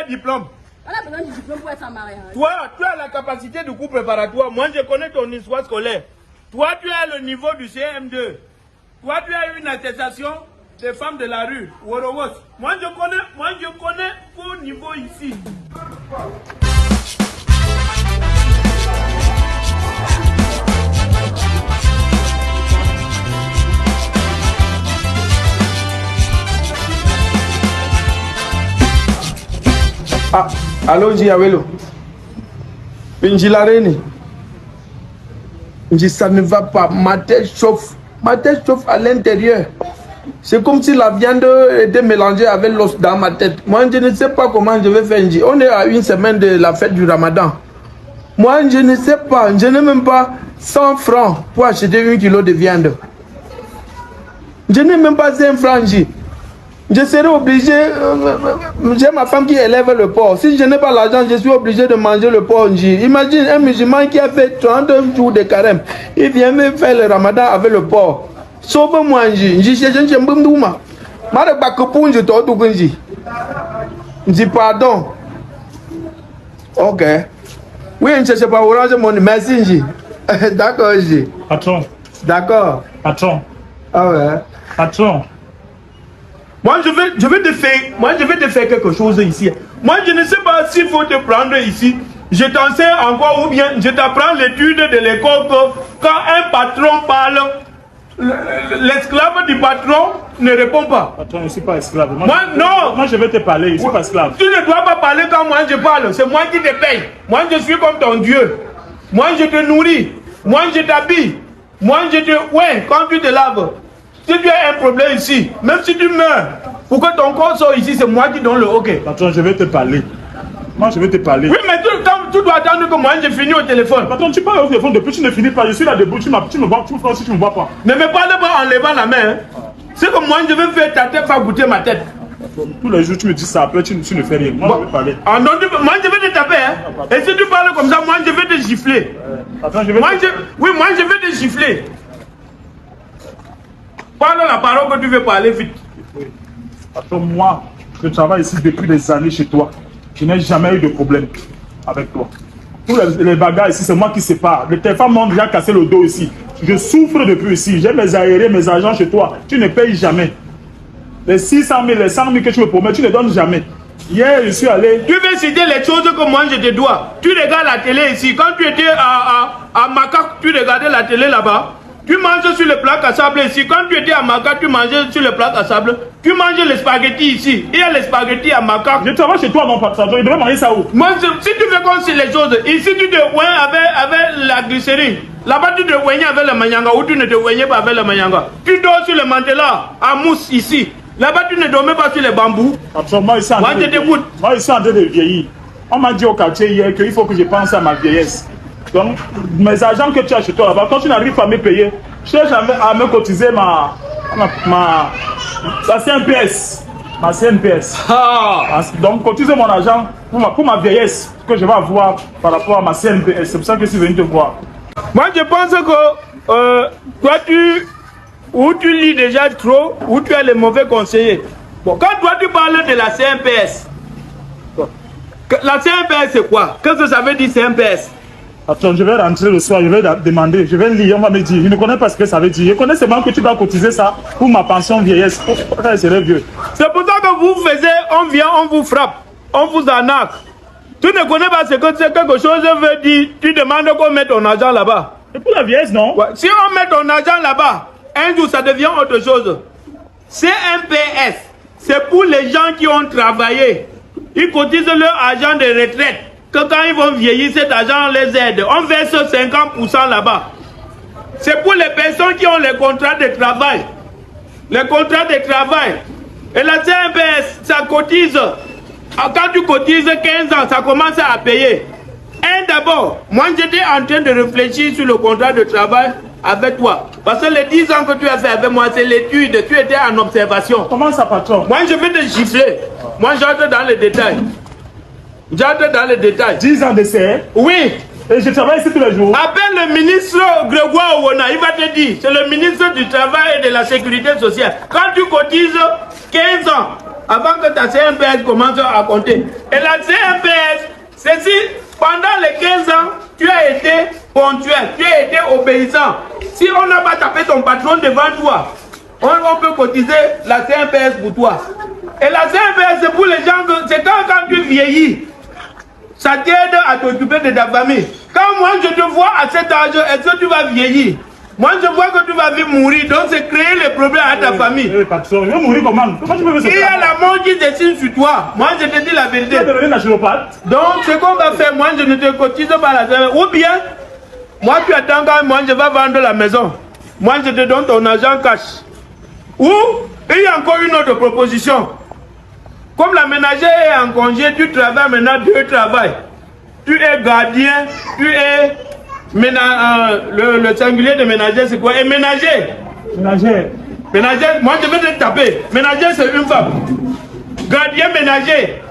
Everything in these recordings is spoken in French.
quel diplôme? On a besoin du diplôme pour être en mariage. Toi, tu as la capacité de cours préparatoire. Moi, je connais ton histoire scolaire. Toi, tu as le niveau du CM2. Toi, tu as une attestation des femmes de la rue. Worowos. Moi, je connais ton niveau ici. Ah, allons-y, Awelo. Pinjilareni. Ça ne va pas. Ma tête chauffe. Ma tête chauffe à l'intérieur. C'est comme si la viande était mélangée avec l'os dans ma tête. Moi, je ne sais pas comment je vais faire. On est à une semaine de la fête du Ramadan. Moi, je ne sais pas. Je n'ai même pas 100 francs pour acheter 1 kilo de viande. Je n'ai même pas 5 francs. Je serai obligé, j'ai ma femme qui élève le porc. Si je n'ai pas l'argent, je suis obligé de manger le porc. Imagine un musulman qui a fait 30 jours de carême. Il vient me faire le ramadan avec le porc. Sauve-moi, je pardon. Ok. Oui, je ne sais pas orange mon merci. D'accord, Patron. D'accord. Patron. Ah ouais. Patron. Moi, je vais te faire quelque chose ici. Moi, je ne sais pas s'il faut te prendre ici. Je t'enseigne encore ou bien je t'apprends l'étude de l'école que quand un patron parle, l'esclave du patron ne répond pas. Patron, je ne suis pas esclave. Moi, je vais te parler, je ne suis pas esclave. Tu ne dois pas parler quand moi je parle. C'est moi qui te paye. Moi, je suis comme ton Dieu. Moi, je te nourris. Moi, je t'habille. Moi, je te... Ouais, quand tu te laves. Si tu as un problème ici, même si tu meurs, pour que ton corps soit ici, c'est moi qui donne le OK. Patron, je vais te parler. Moi, je vais te parler. Oui, mais tu dois attendre que moi, j'ai fini au téléphone. Patron, tu parles au téléphone depuis tu ne finis pas. Je suis là debout, tu me vois, tu me vois si tu ne me vois pas. Mais me parle pas en levant la main. Hein. C'est que moi, je vais faire ta tête, faire goûter ma tête. Tous les jours, tu me dis ça, après, tu ne fais rien. Moi, je vais parler. Ah non, moi, je vais te taper. Hein. Et si tu parles comme ça, moi, je vais te gifler. Patron, je vais Oui, moi, je vais te gifler. Parle la parole que tu veux parler vite. Patron, moi, je travaille ici depuis des années chez toi. Je n'ai jamais eu de problème avec toi. Tous les bagarres ici, c'est moi qui sépare. Les femmes m'ont déjà cassé le dos ici. Je souffre depuis ici. J'ai mes aérés, mes agents chez toi. Tu ne payes jamais. Les 600 000, les 100 000 que tu me promets, tu ne donnes jamais. Hier, je suis allé... Tu veux citer les choses que moi je te dois. Tu regardes la télé ici. Quand tu étais à Macaque, tu regardais la télé là-bas. Tu manges sur le plat à sable ici. Quand tu étais à Macaque, tu mangeais sur le plat à sable. Tu manges les spaghettis ici. Il y a les spaghettis à Macaque. Je travaille chez toi, mon patron. Je devrais manger ça où? Moi, si tu veux qu'on sait les choses, ici tu te oignes avec la glycérine. Là-bas, tu te oignes avec le manyanga ou tu ne te oignes pas avec le manyanga. Tu dors sur le mantelas à mousse ici. Là-bas, tu ne dormais pas sur les bambous. Patron, moi, je suis en train de vieillir. On m'a dit au quartier hier qu'il faut que je pense à ma vieillesse. Donc, mes agents que tu as chez toi là-bas, quand tu n'arrives pas à me payer, cherche à me cotiser la CNPS. Ma CNPS. Ah. Donc, cotiser mon argent pour ma vieillesse que je vais avoir par rapport à ma CNPS. C'est pour ça que je suis venu te voir. Moi, je pense que toi, tu lis déjà trop, ou tu es le mauvais conseiller. Bon, quand toi, tu parles de la CNPS, la CNPS, c'est quoi? Qu'est-ce que ça veut dire CNPS? Attends, je vais rentrer le soir, je vais demander, je vais lire, on va me dire. Je ne connais pas ce que ça veut dire. Je connais seulement que tu dois cotiser ça pour ma pension vieillesse. Quand je serai vieux. C'est pour ça que vous faisiez, on vient, on vous frappe, on vous arnaque. Tu ne connais pas ce que c'est quelque chose veut dire. Tu demandes qu'on mette ton argent là-bas. C'est pour la vieillesse, non? Ouais. Si on met ton argent là-bas, un jour ça devient autre chose. CNPS, c'est pour les gens qui ont travaillé. Ils cotisent leur argent de retraite. Que quand ils vont vieillir, cet argent les aide. On verse 50% là-bas. C'est pour les personnes qui ont les contrats de travail. Les contrats de travail. Et la CNPS, ça cotise. Quand tu cotises 15 ans, ça commence à payer. Et d'abord, moi j'étais en train de réfléchir sur le contrat de travail avec toi. Parce que les 10 ans que tu as fait avec moi, c'est l'étude. Tu étais en observation. Comment ça, patron? Moi, je vais te gifler. Moi, j'entre dans les détails. J'entre dans les détails. 10 ans d'essai? Oui. Et je travaille ici tous les jours. Appelle le ministre Grégoire Owona. Il va te dire. C'est le ministre du Travail et de la Sécurité sociale. Quand tu cotises 15 ans, avant que ta CMPS commence à compter. Et la CMPS, c'est si pendant les 15 ans, tu as été ponctuel, tu as été obéissant. Si on n'a pas tapé ton patron devant toi, on peut cotiser la CMPS pour toi. Et la CMPS, c'est pour les gens, c'est quand tu vieillis, ça t'aide à t'occuper de ta famille. Quand moi je te vois à cet âge, est-ce que tu vas vieillir? Moi je vois que tu vas vite mourir, donc c'est créer les problèmes à ta famille. Patron, je vais mourir comment? Comment tu peux faire ça? Il y a la mort qui dessine sur toi. Moi je te dis la vérité. Tu vas devenir naturopathe. Donc ce qu'on va faire, moi je ne te cotise pas la CMPS. Ou bien, moi tu attends quand moi je vais vendre la maison. Moi je te donne ton argent cash. Ou il y a encore une autre proposition. Comme la ménagère est en congé, tu travailles maintenant, tu travailles. Tu es gardien, tu es le singulier de ménager, c'est quoi? Et ménager. Ménagère. Ménager, moi je vais te taper. Ménager, c'est une femme. Gardien, ménager.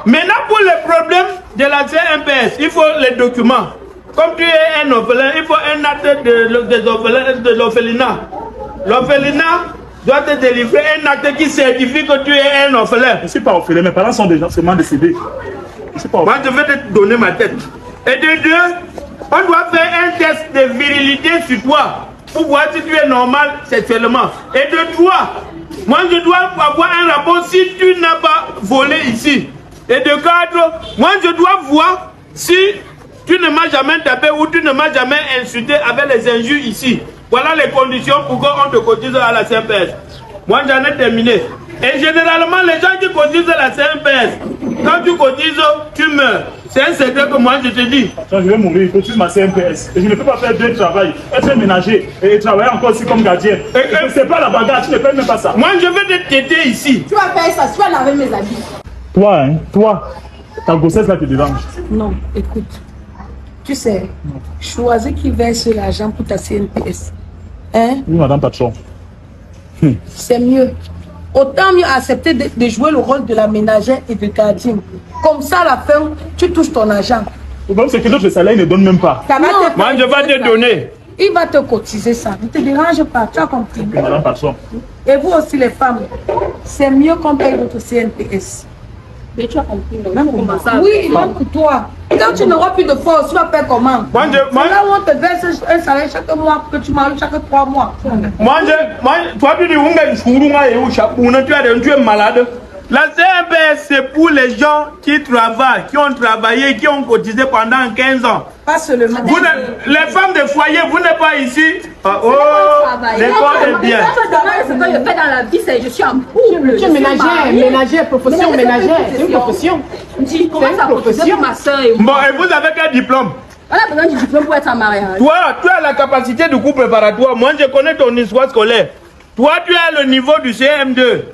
Maintenant, pour les problèmes de la CMPS, il faut les documents. Comme tu es un orphelin, il faut un acte de l'orphelinat. L'orphelinat doit te délivrer un acte qui certifie que tu es un orphelin. Je ne suis pas orphelin, mes parents sont déjà seulement décédés. Moi, je vais te donner ma tête. Et de deux, on doit faire un test de virilité sur toi pour voir si tu es normal sexuellement. Et de trois, moi, je dois avoir un rapport si tu n'as pas volé ici. Et de quatre, moi, je dois voir si tu ne m'as jamais tapé ou tu ne m'as jamais insulté avec les injures ici. Voilà les conditions pour qu'on te cotise à la CMPS. Moi, j'en ai terminé. Et généralement, les gens qui cotisent à la CMPS, quand tu cotises, tu meurs. C'est un secret que moi, je te dis. Attends, je vais mourir, je cotise ma CMPS. Et je ne peux pas faire deux travail, être ménager et travailler encore aussi comme gardien. C'est pas la bagarre, tu ne fais même pas ça. Moi, je vais te têter ici. Tu vas faire ça, tu vas laver mes habits. Toi, ta grossesse là te dérange. Non, écoute. Tu sais, choisis qui verse l'argent pour ta CNPS. Hein? Oui, madame patron. C'est mieux. Autant mieux accepter de jouer le rôle de la ménagère et de gardienne. Comme ça, à la fin, tu touches ton argent. Le problème, c'est que d'autres salaires ne donnent même pas. Moi, je vais te donner. Il va te cotiser ça. Ne te dérange pas, tu as compris. Oui, madame patron. Et vous aussi, les femmes, c'est mieux qu'on paye votre CNPS. Mais tu as compris, même comment ça. Oui, même pour toi. Quand tu n'auras plus de force, tu vas faire comment? Moi, là où on te verse un salaire chaque mois, que tu manges chaque 3 mois. toi, tu dis, tu es malade. La CMPS, c'est pour les gens qui travaillent, qui ont travaillé, qui ont cotisé pendant 15 ans. Pas seulement. Les femmes de foyer, vous n'êtes pas ici. Oh, l'école est bien. Ce que je fais dans la vie, c'est je suis en couple. Tu es ménagère, profession ménagère. C'est une profession. Tu commences à cotiser pour ma soeur et moi. Bon, et vous avez quel diplôme? On a besoin du diplôme pour être en mariage. Toi, tu as la capacité de coup préparatoire. Moi, je connais ton histoire scolaire. Toi, tu as le niveau du CM2.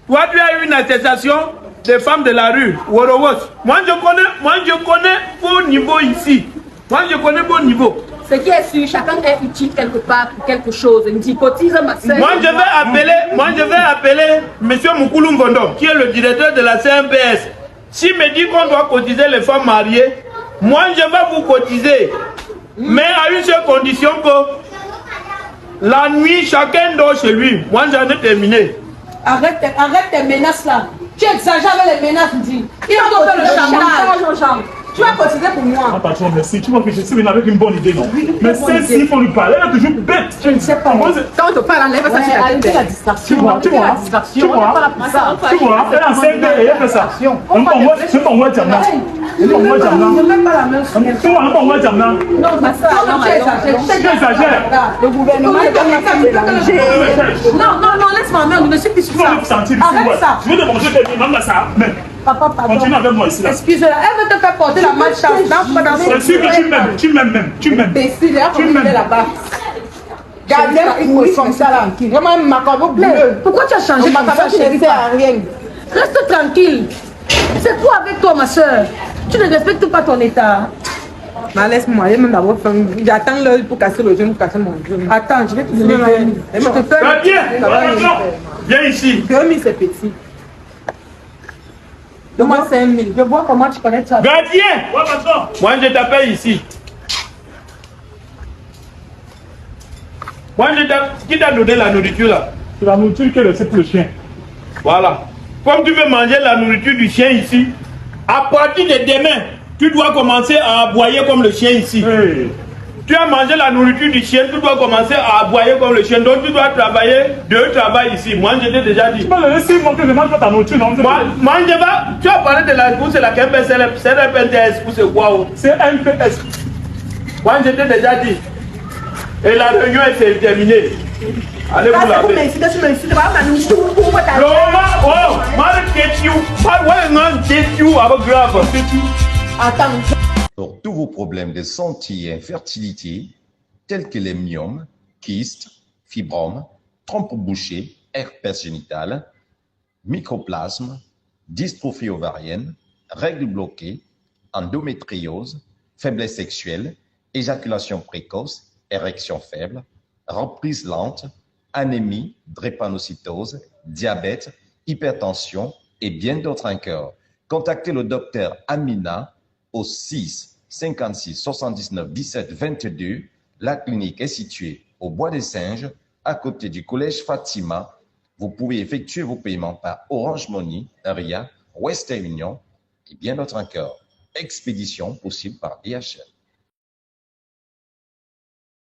Toi, tu as une attestation des femmes de la rue, Worowos. Moi, je connais vos niveaux ici. Moi, je connais vos niveaux. Ce qui est sûr, chacun est utile quelque part pour quelque chose. Il me dit, cotise ma soeur. Moi, je vais appeler M. Moukoulou Mbondo, qui est le directeur de la CMPS. S'il me dit qu'on doit cotiser les femmes mariées, moi, je vais vous cotiser. Mais à une seule condition que la nuit, chacun dort chez lui. Moi, j'en ai terminé. Arrête tes menaces là. Tu exagères avec les menaces, dis. Il va te faire le chantage. Tu vas cotiser pour moi. Ah, patron, merci. Tu vois que je suis venu avec une bonne idée, non? Mais celle-ci, il faut lui parler. Elle est toujours bête. Je ne sais pas. Quand on te parle, enlève ça sur la tête. La distraction. Tu vois, elle est en CND et elle fait ça. C'est pas moi, Djamna. C'est pas moi, Djamna. Ne mets pas la main sur mes C'est pas moi, Djamna. Non, ma soeur, Tu exagères. Le gouvernement est dans la mélanger. Non, laisse-moi, mère, ne suis plus sur ça. Arrête ça. Je vais te manger tes mains, ça. Mais Papa, pardon. continue avec moi ici. Excuse-la, elle veut te faire porter la malchance. C'est sûr que tu m'aimes. Tu m'aimes. Là-bas. Gardez oui, comme ça là. Vraiment macabre bleu. Pourquoi tu as changé comme ça, chérie? Reste tranquille. C'est quoi avec toi, ma soeur? Tu ne respectes pas ton état. Laisse-moi, même d'abord, j'attends l'heure pour casser le genou, pour casser mon genou. Attends, je vais te donner je te fais. Viens ici. 2000, c'est petit. Donne-moi 5000. Je vois comment tu connais ça. Gardien! Moi, je t'appelle ici. Moi, qui t'a donné la nourriture là? C'est la nourriture que c'est pour le chien. Voilà. Comme tu veux manger la nourriture du chien ici, à partir de demain, tu dois commencer à aboyer comme le chien ici. Hey. Tu as mangé la nourriture du chien, tu dois commencer à aboyer comme le chien. Donc tu dois travailler, deux travail ici. Moi, je t'ai déjà dit. Tu vas le laisser monter, je mange pas ta nourriture, non? Moi, je vais. Tu as parlé de la course, c'est la KMP, c'est le PNTS, c'est quoi? C'est MPS. Moi, je t'ai déjà dit. Et la réunion est terminée. Allez vous laver. Oh, man, get you. Why not get you? Attends. Pour tous vos problèmes de santé et infertilité, tels que les myomes, kystes, fibromes, trompes bouchées, herpès génital, mycoplasme, dystrophie ovarienne, règles bloquées, endométriose, faiblesse sexuelle, éjaculation précoce, érection faible, reprise lente, anémie, drépanocytose, diabète, hypertension et bien d'autres encore. Contactez le docteur Amina au 6 56 79 17 22. La clinique est située au Bois des Singes, à côté du collège Fatima. Vous pouvez effectuer vos paiements par Orange Money, Ria, Western Union et bien d'autres encore. Expédition possible par DHL.